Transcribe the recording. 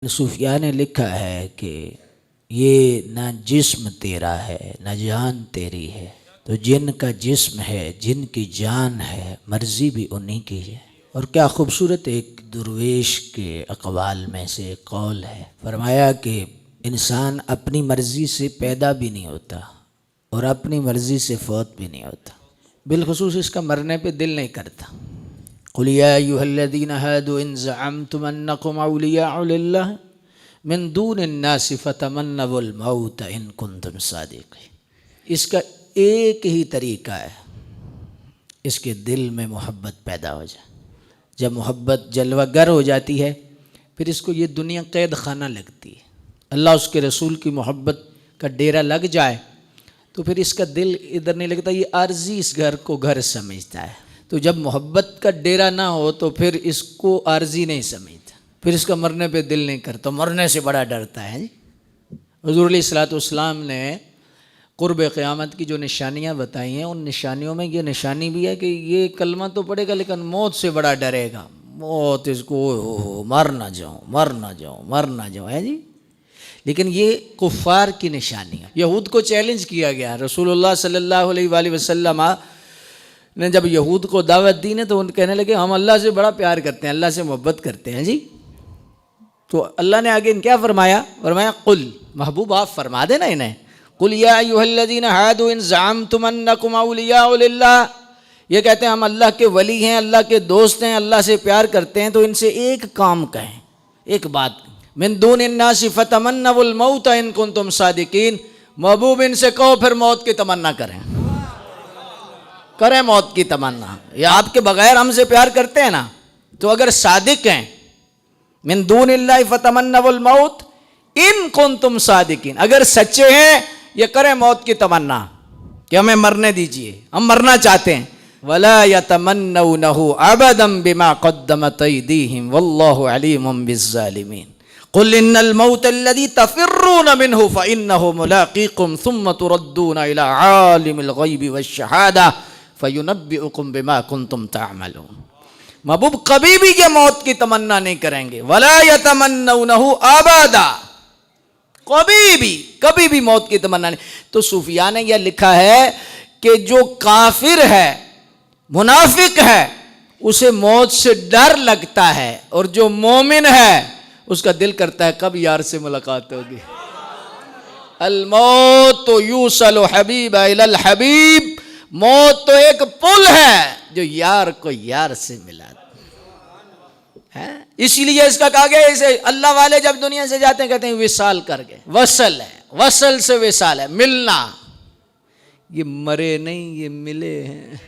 सूफिया ने लिखा है कि ये ना जिस्म तेरा है ना जान तेरी है, तो जिनका जिस्म है जिनकी जान है मर्जी भी उन्हीं की है। और क्या खूबसूरत एक दुर्वेश के अक़वाल में से एक कौल है। फरमाया कि इंसान अपनी मर्ज़ी से पैदा भी नहीं होता और अपनी मर्ज़ी से फौत भी नहीं होता, बिलखुसूस इसका मरने पे दिल नहीं करता। कुल या अय्युहल्लज़ीना हादू इन ज़अमतुम अन्नकुम औलियाउ लिल्लाह मिन दूनिन नास फतमन्नवुल मौत इन कुंतुम सादिक़ीन। इसका एक ही तरीका है, इसके दिल में मोहब्बत पैदा हो जाए। जब मोहब्बत जलवागर हो जाती है फिर इसको ये दुनिया कैद खाना लगती है। अल्लाह उसके रसूल की मोहब्बत का डेरा लग जाए तो फिर इसका दिल इधर नहीं लगता, ये आर्जी इस घर को घर समझता है। तो जब मोहब्बत का डेरा ना हो तो फिर इसको आर्जी नहीं समझता, फिर इसका मरने पे दिल नहीं करता, मरने से बड़ा डरता है। हुज़ूर अलैहिस्सलाम ने क़ुर्ब क़यामत की जो निशानियाँ बताई हैं, उन निशानियों में ये निशानी भी है कि ये कलमा तो पड़ेगा लेकिन मौत से बड़ा डरेगा। मौत इसको मर ना जाऊँ मर ना जाऊँ मर ना जाऊँ, है जी। लेकिन ये कुफ़ार की निशानी है। यहूद को चैलेंज किया गया। रसूलुल्लाह सल्लल्लाहु अलैहि वसल्लम ने जब यहूद को दावत दी ने तो उन कहने लगे हम अल्लाह से बड़ा प्यार करते हैं, अल्लाह से मोहब्बत करते हैं जी। तो अल्लाह ने आगे क्या फरमाया? फरमाया कुल, महबूब आप फरमा देना इन्हें, कुल या अय्युहल्लज़ीना हादू इन ज़अमतुम अन्नकुम औलियाउ लिल्लाह। ये कहते हैं हम अल्लाह के वली हैं, अल्लाह के दोस्त हैं, अल्लाह से प्यार करते हैं, तो इनसे एक काम कहें, एक बात, मिन दूनिन नासि फतमन्नवुल मौत इन कुंतुम सादिकीन। महबूब इनसे कहो फिर मौत की तमन्ना करें, करें मौत की तमन्ना। या आपके बगैर हमसे प्यार करते हैं ना, तो अगर सादिक हैं, मिन दूनिल्लाहि फतमन्नवुल मौत इन कुंतुम सादिकीन, अगर सच्चे हैं ये करें मौत की तमन्ना कि हमें मरने दीजिए, हम मरना चाहते हैं। वला यतमन्नौनहु अबदन बिमा क़द्दमत अयदीहिम वल्लाहु अलीमुम बिज़्ज़ालिमीन। कुल इन्नल मौत अल्लज़ी तफ़िर्रून मिन्हु फ़इन्नहु मुलाक़ीकुम सुम्मा तुरद्दूना इला आलिमिल ग़ैबि वश्शहादा फ़युनब्बिउकुम बिमा कुंतुम तअमलून। महबूब कभी भी ये मौत की तमन्ना नहीं करेंगे। वला यतमन्नौनहु अबदा, कभी भी मौत की तमन्ना नहीं। तो सूफिया ने यह लिखा है कि जो काफिर है, मुनाफिक है, उसे मौत से डर लगता है, और जो मोमिन है उसका दिल करता है कब यार से मुलाकात होगी। अल मौत यूसलु हबीबा इलल हबीब, मौत तो एक पुल है जो यार को यार से मिलाता है। इसीलिए इसका कहा गया, इसे अल्लाह वाले जब दुनिया से जाते हैं कहते हैं विसाल कर गए। वसल है, वसल से विसाल है, मिलना। ये मरे नहीं, ये मिले हैं।